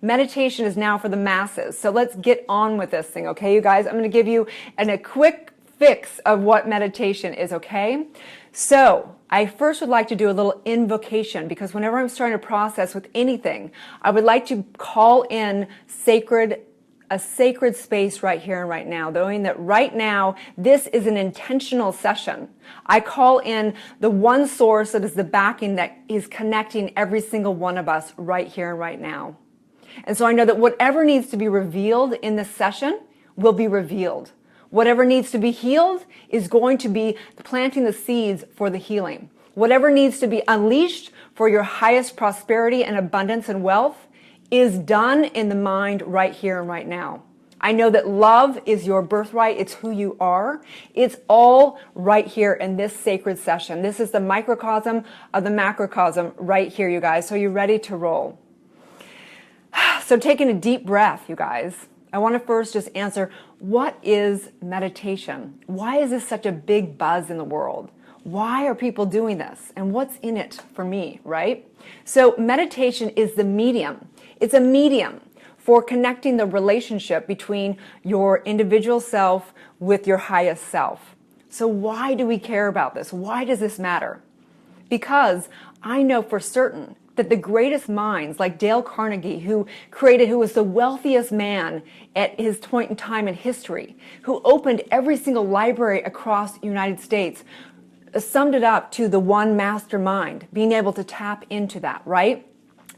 Meditation is now for the masses. So let's get on with this thing, okay, you guys? I'm going to give you a quick fix of what meditation is, okay? So I first would like to do a little invocation, because whenever I'm starting to process with anything, I would like to call in a sacred space right here and right now, knowing that right now, this is an intentional session. I call in the one source that is the backing that is connecting every single one of us right here and right now. And so I know that whatever needs to be revealed in this session will be revealed. Whatever needs to be healed is going to be planting the seeds for the healing. Whatever needs to be unleashed for your highest prosperity and abundance and wealth is done in the mind right here and right now. I know that love is your birthright. It's who you are. It's all right here in this sacred session. This is the microcosm of the macrocosm right here, you guys. So you're ready to roll. So taking a deep breath, you guys. I want to first just answer, what is meditation? Why is this such a big buzz in the world? Why are people doing this? And what's in it for me, right? So meditation is the medium. It's a medium for connecting the relationship between your individual self with your highest self. So why do we care about this? Why does this matter? Because I know for certain that the greatest minds, like Dale Carnegie, who was the wealthiest man at his point in time in history, who opened every single library across the United States, summed it up to the one mastermind, being able to tap into that, right?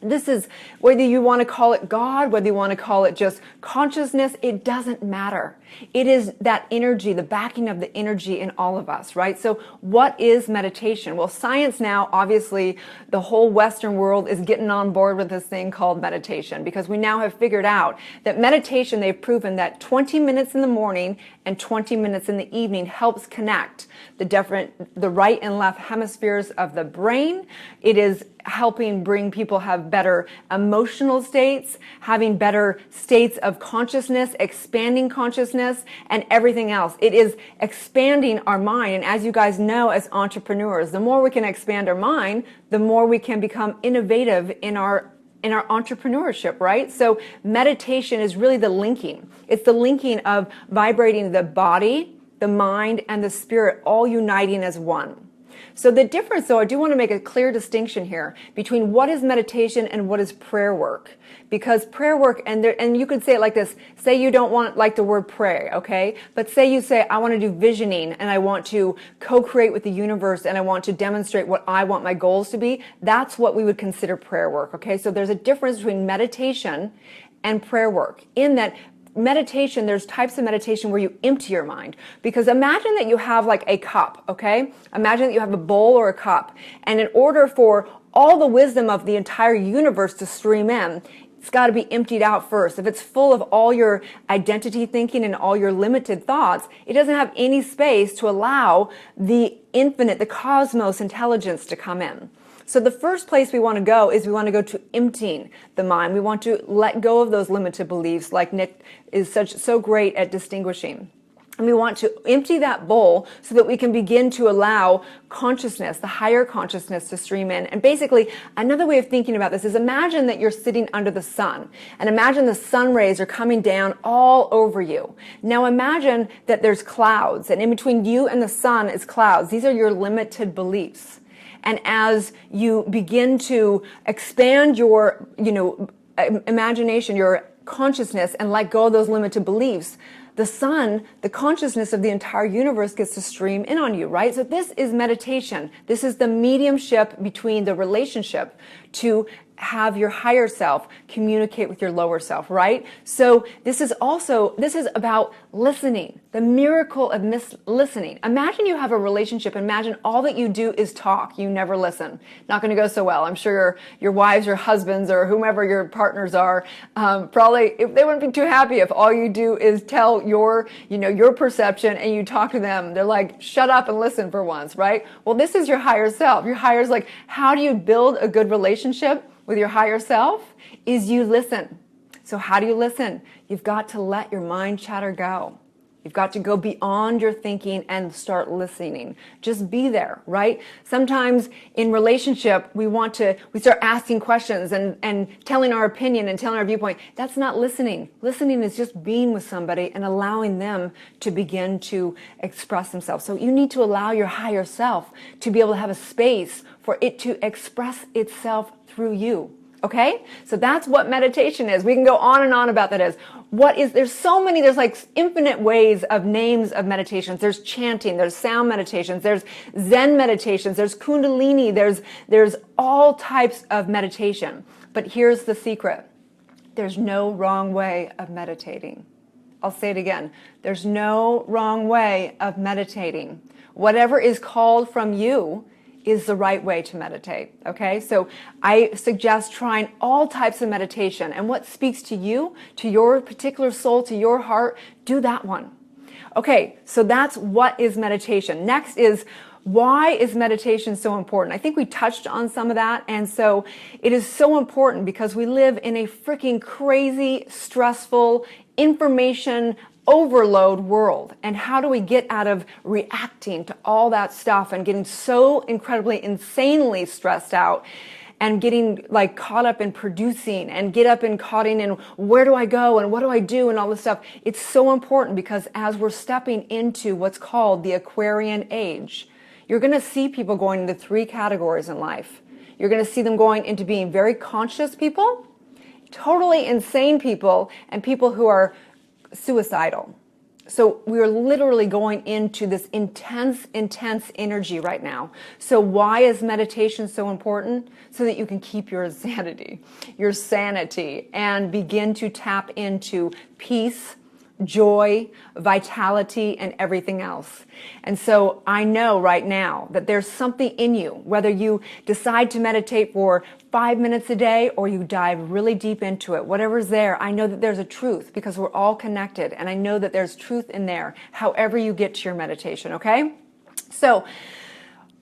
This is, whether you want to call it God, whether you want to call it just consciousness, it doesn't matter. It is that energy, the backing of the energy in all of us, right? So what is meditation? Well, science now, obviously, the whole Western world is getting on board with this thing called meditation, because we now have figured out that meditation, they've proven that 20 minutes in the morning and 20 minutes in the evening helps connect the right and left hemispheres of the brain. It is helping bring people have better emotional states, having better states of consciousness, expanding consciousness, and everything else. It is expanding our mind. And as you guys know, as entrepreneurs, the more we can expand our mind, the more we can become innovative in our entrepreneurship, right? So meditation is really the linking. It's the linking of vibrating the body, the mind, and the spirit all uniting as one. So the difference, though, I do want to make a clear distinction here between what is meditation and what is prayer work. Because prayer work, and you could say it like this, say you don't want like the word pray, okay? But say you say, I want to do visioning and I want to co-create with the universe and I want to demonstrate what I want my goals to be. That's what we would consider prayer work, okay? So there's a difference between meditation and prayer work, in that meditation, there's types of meditation where you empty your mind. Because imagine that you have like a cup, okay? Imagine that you have a bowl or a cup. And in order for all the wisdom of the entire universe to stream in, it's got to be emptied out first. If it's full of all your identity thinking and all your limited thoughts, it doesn't have any space to allow the infinite, the cosmos intelligence to come in. So the first place we want to go is we want to go to emptying the mind. We want to let go of those limited beliefs, like Nick is so great at distinguishing. And we want to empty that bowl so that we can begin to allow consciousness, the higher consciousness, to stream in. And basically, another way of thinking about this is, imagine that you're sitting under the sun, and imagine the sun rays are coming down all over you. Now imagine that there's clouds, and in between you and the sun is clouds. These are your limited beliefs. And as you begin to expand your, imagination, your consciousness, and let go of those limited beliefs, the sun, the consciousness of the entire universe, gets to stream in on you, right? So this is meditation. This is the mediumship between the relationship to have your higher self communicate with your lower self, right? So this is about listening, the miracle of listening. Imagine you have a relationship. Imagine all that you do is talk. You never listen. Not going to go so well. I'm sure your wives or husbands or whomever your partners are, probably if they wouldn't be too happy if all you do is tell your perception and you talk to them. They're like, shut up and listen for once, right? Well, this is your higher self. Your higher is like, how do you build a good relationship with your higher self? Is you listen. So how do you listen? You've got to let your mind chatter go. You've got to go beyond your thinking and start listening. Just be there, right? Sometimes in relationship, we start asking questions and telling our opinion and telling our viewpoint. That's not listening. Listening is just being with somebody and allowing them to begin to express themselves. So you need to allow your higher self to be able to have a space for it to express itself through you. Okay? So that's what meditation is. We can go on and on about that is. There's like infinite ways of names of meditations. There's chanting, there's sound meditations, there's Zen meditations, there's Kundalini, there's all types of meditation. But here's the secret. There's no wrong way of meditating. I'll say it again. There's no wrong way of meditating. Whatever is called from you is the right way to meditate, okay? So I suggest trying all types of meditation, and what speaks to you, to your particular soul, to your heart, do that one. Okay, so that's what is meditation. Next is, why is meditation so important? I think we touched on some of that, and so it is so important because we live in a freaking crazy, stressful, information overload world. And how do we get out of reacting to all that stuff and getting so incredibly, insanely stressed out and getting like caught up in producing and get up and caught in where do I go and what do I do and all this stuff. It's so important because as we're stepping into what's called the Aquarian age, you're going to see people going into 3 categories in life. You're going to see them going into being very conscious people, totally insane people, and people who are suicidal. So we're literally going into this intense energy right now. So why is meditation so important? So that you can keep your sanity, and begin to tap into peace, joy, vitality, and everything else. And so I know right now that there's something in you, whether you decide to meditate for 5 minutes a day or you dive really deep into it, whatever's there, I know that there's a truth because we're all connected, and I know that there's truth in there, however you get to your meditation, okay? So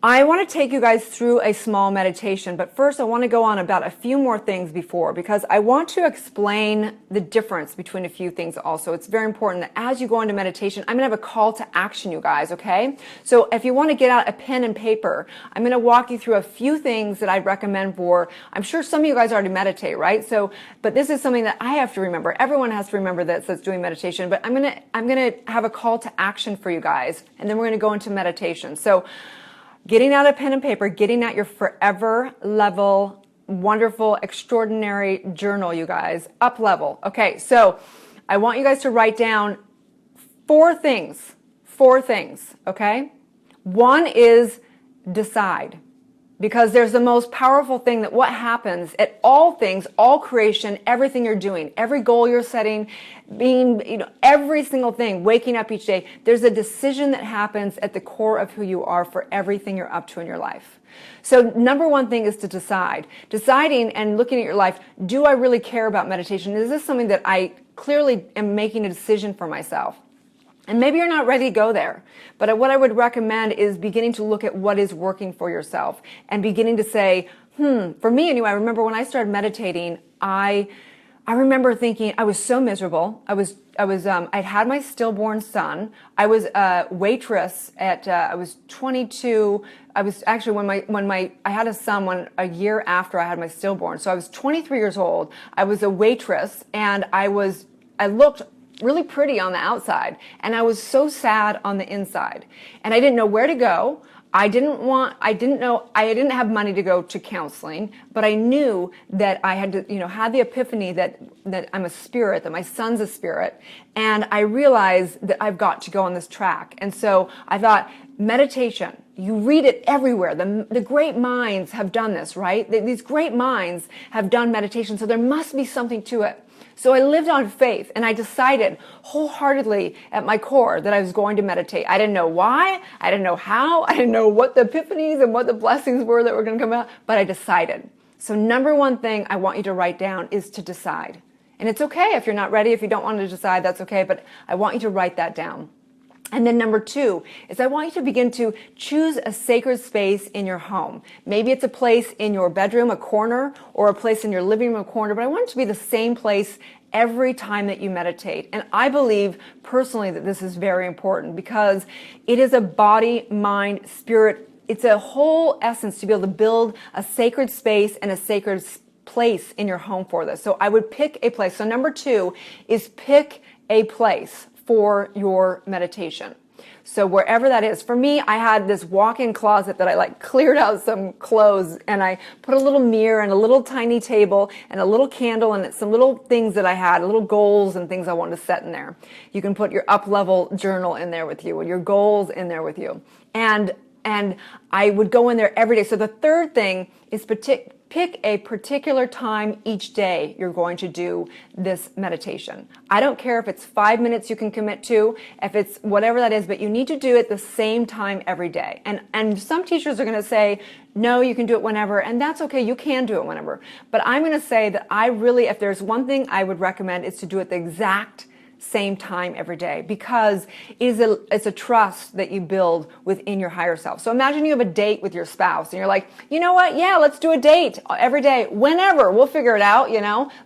I want to take you guys through a small meditation, but first I want to go on about a few more things before, because I want to explain the difference between a few things also. It's very important that as you go into meditation, I'm going to have a call to action, you guys, okay? So if you want to get out a pen and paper, I'm going to walk you through a few things that I'd recommend for, I'm sure some of you guys already meditate, right? So, but this is something that I have to remember. Everyone has to remember this that's doing meditation, but I'm going to have a call to action for you guys, and then we're going to go into meditation. So getting out a pen and paper, getting out your forever level, wonderful, extraordinary journal, you guys, up level. Okay, so I want you guys to write down 4 things, okay? One is decide. Because there's the most powerful thing that what happens at all things, all creation, everything you're doing, every goal you're setting, being, every single thing, waking up each day, there's a decision that happens at the core of who you are for everything you're up to in your life. So number one thing is to decide. Deciding and looking at your life, do I really care about meditation? Is this something that I clearly am making a decision for myself? And maybe you're not ready to go there, but what I would recommend is beginning to look at what is working for yourself and beginning to say, for me anyway, I remember when I started meditating, I remember thinking I was so miserable. I'd had my stillborn son. I was a waitress at, I was 22. I was actually, I had a son a year after I had my stillborn. So I was 23 years old. I was a waitress, and I looked really pretty on the outside, and I was so sad on the inside, and I didn't know where to go. I didn't have money to go to counseling, but I knew that I had to, had the epiphany that I'm a spirit, that my son's a spirit, and I realized that I've got to go on this track. And so I thought, meditation, you read it everywhere. The great minds have done this, right? These great minds have done meditation, so there must be something to it. So I lived on faith, and I decided wholeheartedly at my core that I was going to meditate. I didn't know why, I didn't know how, I didn't know what the epiphanies and what the blessings were that were going to come out, but I decided. So number one thing I want you to write down is to decide. And it's okay if you're not ready, if you don't want to decide, that's okay, but I want you to write that down. And then number 2 is I want you to begin to choose a sacred space in your home. Maybe it's a place in your bedroom, a corner, or a place in your living room, a corner, but I want it to be the same place every time that you meditate. And I believe personally that this is very important because it is a body, mind, spirit. It's a whole essence to be able to build a sacred space and a sacred place in your home for this. So I would pick a place. So number 2 is pick a place for your meditation. So wherever that is. For me, I had this walk-in closet that I like cleared out some clothes and I put a little mirror and a little tiny table and a little candle and some little things that I had, little goals and things I wanted to set in there. You can put your up-level journal in there with you and your goals in there with you. And I would go in there every day. So the third thing is pick a particular time each day you're going to do this meditation. I don't care if it's 5 minutes you can commit to, if it's whatever that is, but you need to do it the same time every day. And some teachers are going to say, no, you can do it whenever, and that's okay, you can do it whenever. But I'm going to say that if there's one thing I would recommend, is to do it the exact same time every day, because it's a trust that you build within your higher self. So imagine you have a date with your spouse and you're like, you know what? Yeah, let's do a date every day, whenever, we'll figure it out,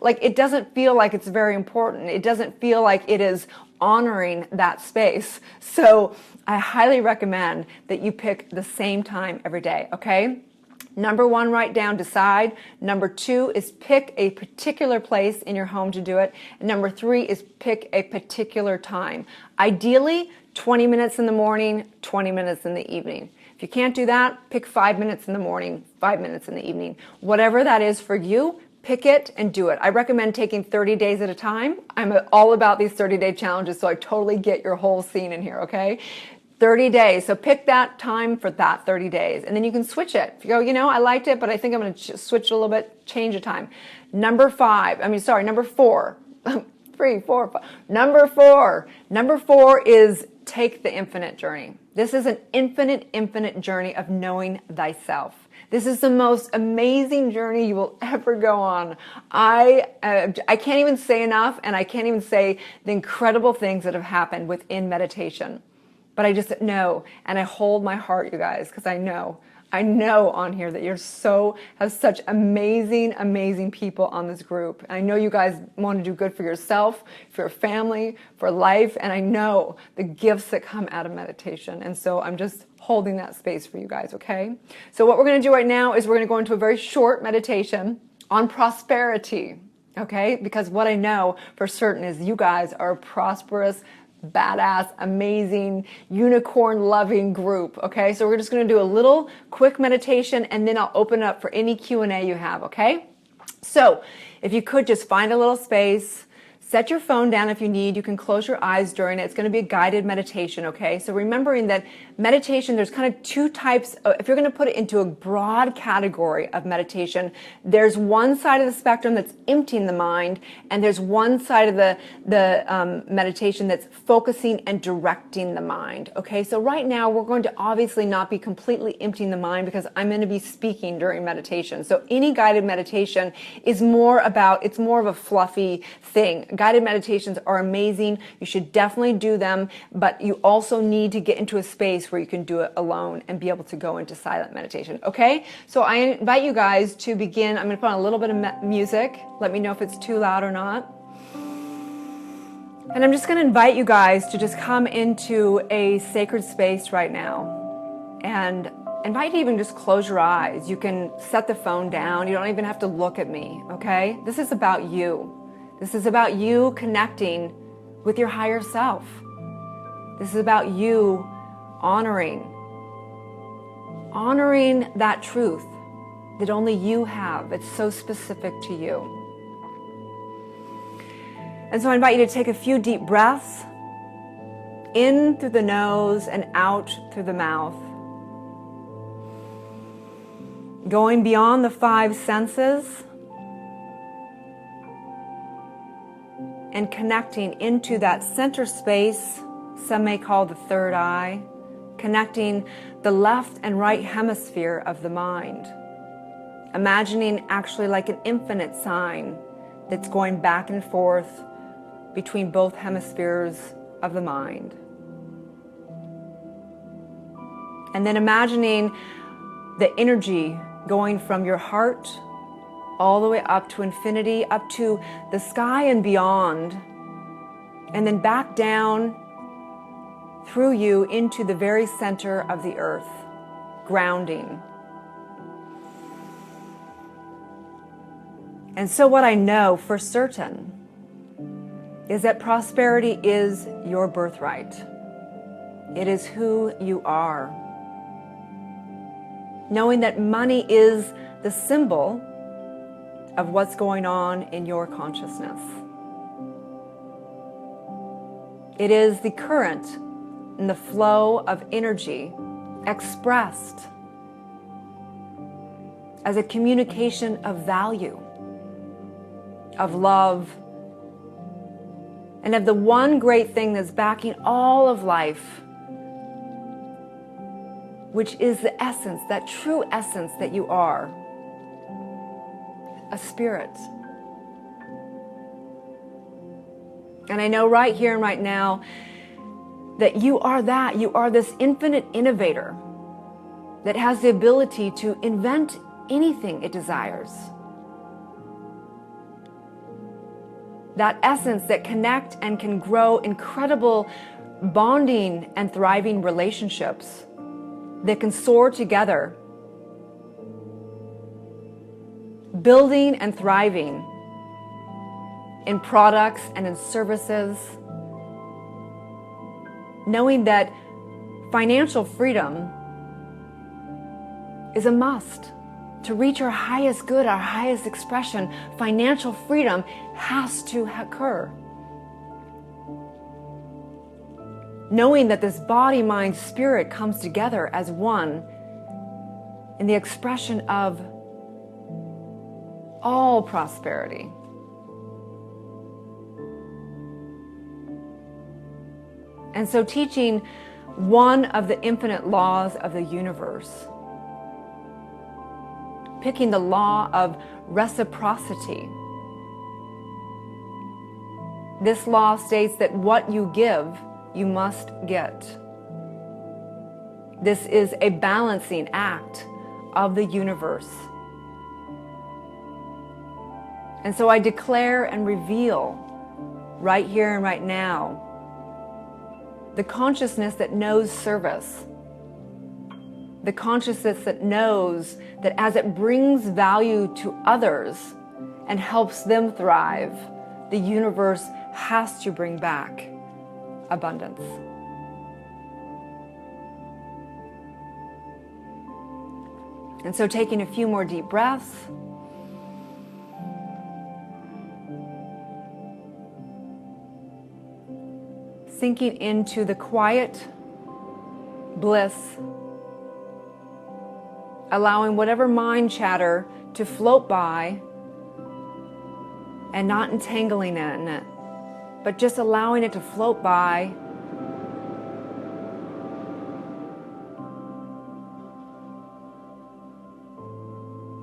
like it doesn't feel like it's very important. It doesn't feel like it is honoring that space. So I highly recommend that you pick the same time every day. Okay. Number 1, write down, decide. Number 2 is pick a particular place in your home to do it. And number 3 is pick a particular time. Ideally, 20 minutes in the morning, 20 minutes in the evening. If you can't do that, pick 5 minutes in the morning, 5 minutes in the evening. Whatever that is for you, pick it and do it. I recommend taking 30 days at a time. I'm all about these 30-day challenges, so I totally get your whole scene in here, okay? 30 days. So pick that time for that 30 days. And then you can switch it. If you go, I liked it, but I think I'm going to switch it a little bit, change the time. Number 4. 3, 4, 5. Number 4 is take the infinite journey. This is an infinite journey of knowing thyself. This is the most amazing journey you will ever go on. I can't even say enough, and I can't even say the incredible things that have happened within meditation. But I just know, and I hold my heart, you guys, because I know on here that have such amazing people on this group. I know you guys want to do good for yourself, for your family, for life, and I know the gifts that come out of meditation. And so I'm just holding that space for you guys, okay? So what we're going to do right now is we're going to go into a very short meditation on prosperity, okay? Because what I know for certain is you guys are prosperous, badass, amazing, unicorn-loving group, okay? So we're just going to do a little quick meditation, and then I'll open it up for any Q&A you have, okay? So if you could just find a little space, set your phone down if you need. You can close your eyes during it. It's going to be a guided meditation, okay? So remembering that meditation, there's kind of 2 types. If you're going to put it into a broad category of meditation, there's one side of the spectrum that's emptying the mind, and there's one side of the meditation that's focusing and directing the mind, okay? So right now, we're going to obviously not be completely emptying the mind because I'm going to be speaking during meditation. So any guided meditation is more of a fluffy thing. Guided meditations are amazing. You should definitely do them, but you also need to get into a space where you can do it alone and be able to go into silent meditation, okay? So I invite you guys to begin. I'm going to put on a little bit of music. Let me know if it's too loud or not. And I'm just going to invite you guys to just come into a sacred space right now and invite you to even just close your eyes. You can set the phone down. You don't even have to look at me, okay? This is about you. This is about you connecting with your higher self. This is about you honoring that truth that only you have. It's so specific to you. And so I invite you to take a few deep breaths in through the nose and out through the mouth. Going beyond the 5 senses and connecting into that center space, some may call the third eye, connecting the left and right hemisphere of the mind. Imagining actually like an infinite sign that's going back and forth between both hemispheres of the mind. And then imagining the energy going from your heart all the way up to infinity, up to the sky and beyond, and then back down through you into the very center of the earth, grounding. And so what I know for certain is that prosperity is your birthright. It is who you are. Knowing that money is the symbol of what's going on in your consciousness. It is the current and the flow of energy expressed as a communication of value, of love, and of the one great thing that's backing all of life, which is the essence, that true essence that you are, a spirit. And I know right here and right now that you are that. You are this infinite innovator that has the ability to invent anything it desires. That essence that connect and can grow incredible bonding and thriving relationships that can soar together, building and thriving in products and in services, knowing that financial freedom is a must. To reach our highest good, our highest expression, financial freedom has to occur. Knowing that this body, mind, spirit comes together as one in the expression of all prosperity. And so teaching one of the infinite laws of the universe, picking the law of reciprocity. This law states that what you give, you must get. This is a balancing act of the universe. And so I declare and reveal right here and right now the consciousness that knows service, the consciousness that knows that as it brings value to others and helps them thrive, the universe has to bring back abundance. And so taking a few more deep breaths. Sinking into the quiet bliss, allowing whatever mind chatter to float by and not entangling in it, but just allowing it to float by.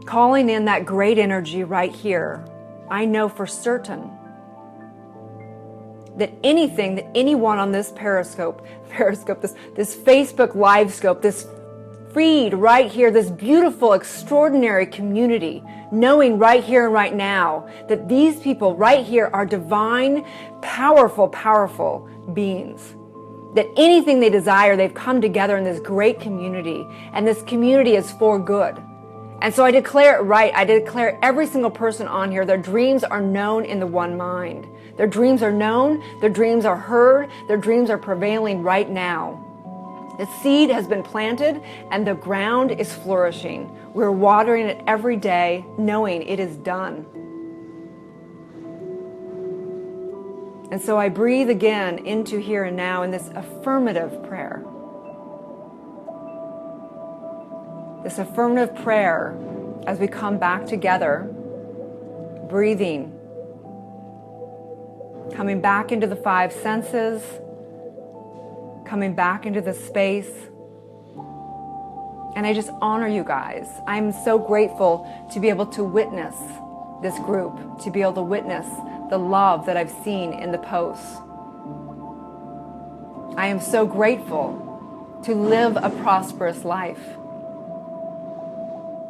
Calling in that great energy right here. I know for certain that anything that anyone on this Periscope, this Facebook live scope, this feed right here, this beautiful, extraordinary community, knowing right here and right now that these people right here are divine, powerful, powerful beings. That anything they desire, they've come together in this great community, and this community is for good. And so I declare it right. I declare every single person on here, their dreams are known in the one mind. Their dreams are known, their dreams are heard, their dreams are prevailing right now. The seed has been planted and the ground is flourishing. We're watering it every day, knowing it is done. And so I breathe again into here and now in this affirmative prayer. This affirmative prayer as we come back together, breathing, coming back into the five senses, coming back into the space. And I just honor you guys. I'm so grateful to be able to witness this group, to be able to witness the love that I've seen in the posts. I am so grateful to live a prosperous life.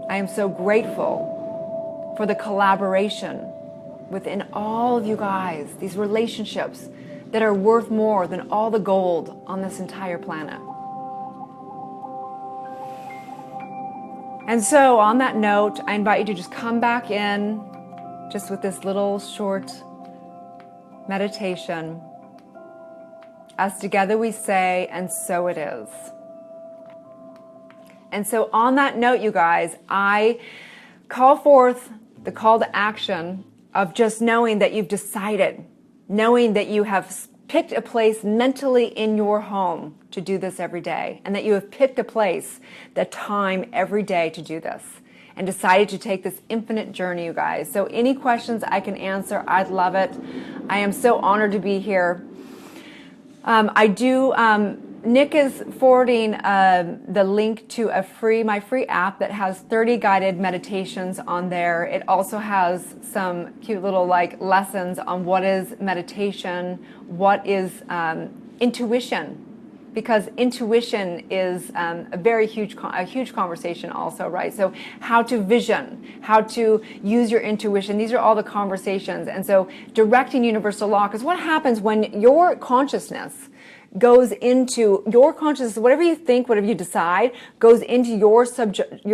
I am so grateful for the collaboration within all of you guys, these relationships that are worth more than all the gold on this entire planet. And so on that note, I invite you to just come back in just with this little short meditation. As together we say, and so it is. And so on that note, you guys, I call forth the call to action of just knowing that you've decided, knowing that you have picked a place mentally in your home to do this every day, and that you have picked a place, the time every day to do this, and decided to take this infinite journey, you guys. So any questions I can answer, I'd love it. I am so honored to be here. Nick is forwarding the link to my free app that has 30 guided meditations on there. It also has some cute little lessons on what is meditation, what is intuition, because intuition is a huge conversation also, right? So how to vision, how to use your intuition, these are all the conversations. And so directing universal law, because what happens when your consciousness goes into your consciousness, whatever you think, whatever you decide, goes into your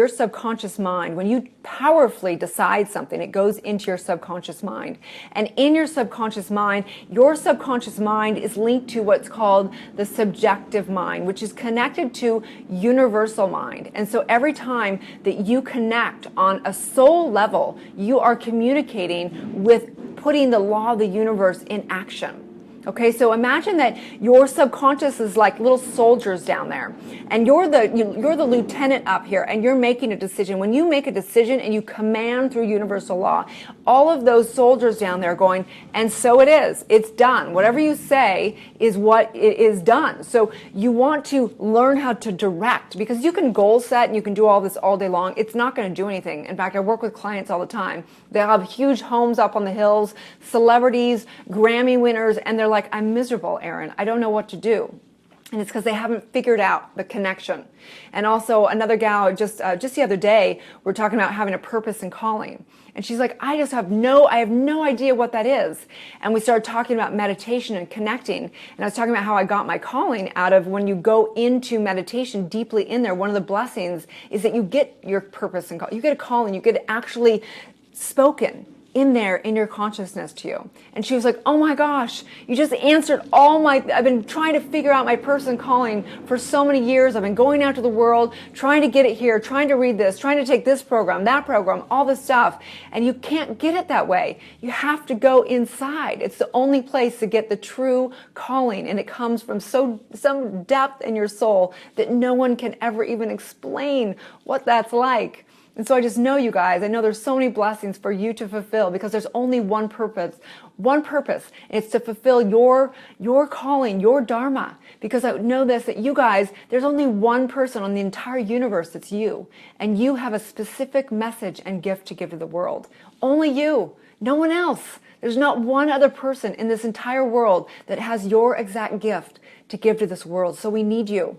subconscious mind. When you powerfully decide something, it goes into your subconscious mind. And in your subconscious mind is linked to what's called the subjective mind, which is connected to universal mind. And so every time that you connect on a soul level, you are communicating with putting the law of the universe in action. Okay, so imagine that your subconscious is like little soldiers down there, and you're the lieutenant up here, and you're making a decision. When you make a decision and you command through universal law, all of those soldiers down there are going, and so it is. It's done. Whatever you say is what it is done. So you want to learn how to direct, because you can goal set and you can do all this all day long. It's not going to do anything. In fact, I work with clients all the time. They have huge homes up on the hills, celebrities, Grammy winners, and they're like, I'm miserable, Erin. I don't know what to do. And it's because they haven't figured out the connection. And also another gal, just the other day, we're talking about having a purpose and calling. And she's like, I have no idea what that is. And we started talking about meditation and connecting. And I was talking about how I got my calling out of when you go into meditation deeply in there. One of the blessings is that you get your purpose and call. You get a calling. You get actually spoken in there in your consciousness to you. And she was like, oh my gosh, you just answered I've been trying to figure out my person calling for so many years. I've been going out to the world, trying to get it here, trying to read this, trying to take this program, that program, all this stuff. And you can't get it that way. You have to go inside. It's the only place to get the true calling. And it comes from some depth in your soul that no one can ever even explain what that's like. And so I just know, you guys, I know there's so many blessings for you to fulfill, because there's only one purpose, and it's to fulfill your calling, your dharma. Because I know this, that you guys, there's only one person on the entire universe that's you, and you have a specific message and gift to give to the world. Only you, no one else. There's not one other person in this entire world that has your exact gift to give to this world. So we need you.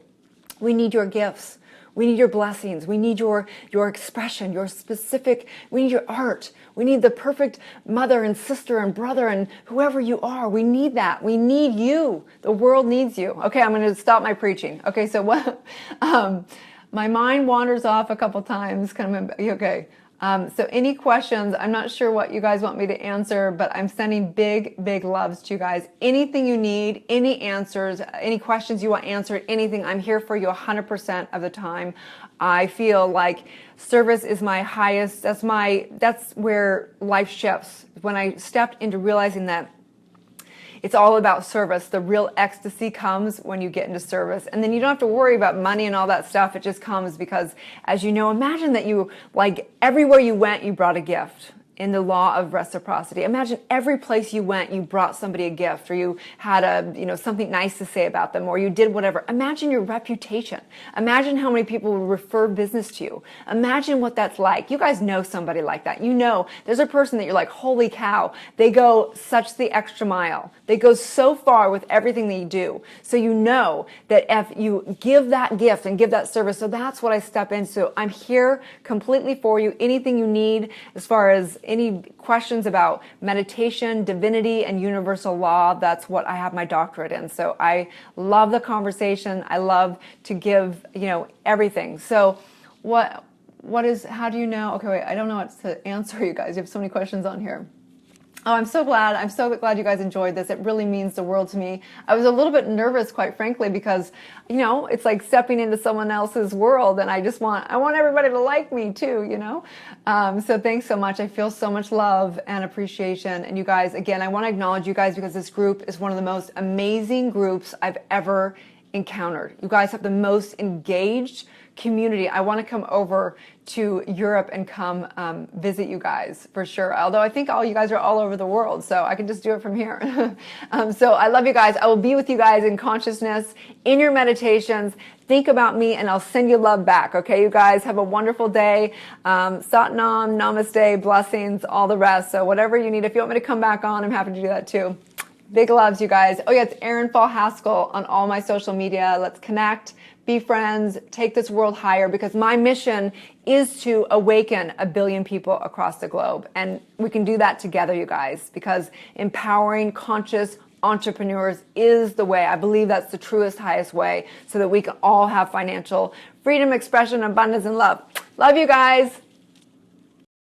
We need your gifts. We need your blessings. We need your expression, we need your art. We need the perfect mother and sister and brother and whoever you are. We need that. We need you. The world needs you. Okay, I'm going to stop my preaching. Okay, so what? My mind wanders off a couple times. Okay. So any questions? I'm not sure what you guys want me to answer, but I'm sending big, big loves to you guys. Anything you need, any answers, any questions you want answered, anything, I'm here for you 100% of the time. I feel like service is my highest, that's where life shifts. When I stepped into realizing that it's all about service. The real ecstasy comes when you get into service. And then you don't have to worry about money and all that stuff. It just comes because, as you know, imagine that you, everywhere you went, you brought a gift. in the law of reciprocity. Imagine every place you went, you brought somebody a gift, or you had something nice to say about them, or you did whatever. Imagine your reputation. Imagine how many people will refer business to you. Imagine what that's like. You guys know somebody like that. You know, there's a person that you're like, holy cow, they go such the extra mile. They go so far with everything they do. So you know that if you give that gift and give that service, so that's what I step into. I'm here completely for you. Anything you need as far as any questions about meditation, divinity, and universal law, that's what I have my doctorate in. So I love the conversation. I love to give, everything. So how do you know? Okay, wait, I don't know what to answer you guys. You have so many questions on here. Oh, I'm so glad you guys enjoyed this. It really means the world to me. I was a little bit nervous, quite frankly, because, it's like stepping into someone else's world, and I want everybody to like me too, So thanks so much. I feel so much love and appreciation. And you guys, again, I want to acknowledge you guys because this group is one of the most amazing groups I've ever encountered. You guys have the most engaged community. I want to come over to Europe and come visit you guys for sure. Although I think all you guys are all over the world, so I can just do it from here. So I love you guys. I will be with you guys in consciousness, in your meditations. Think about me and I'll send you love back. Okay, you guys have a wonderful day. Satnam, namaste, blessings, all the rest. So whatever you need, if you want me to come back on, I'm happy to do that too. Big loves, you guys. Oh yeah, it's Erin Haskell on all my social media. Let's connect, be friends, take this world higher, because my mission is to awaken 1 billion people across the globe. And we can do that together, you guys, because empowering conscious entrepreneurs is the way. I believe that's the truest, highest way, so that we can all have financial freedom, expression, abundance, and love. Love you guys.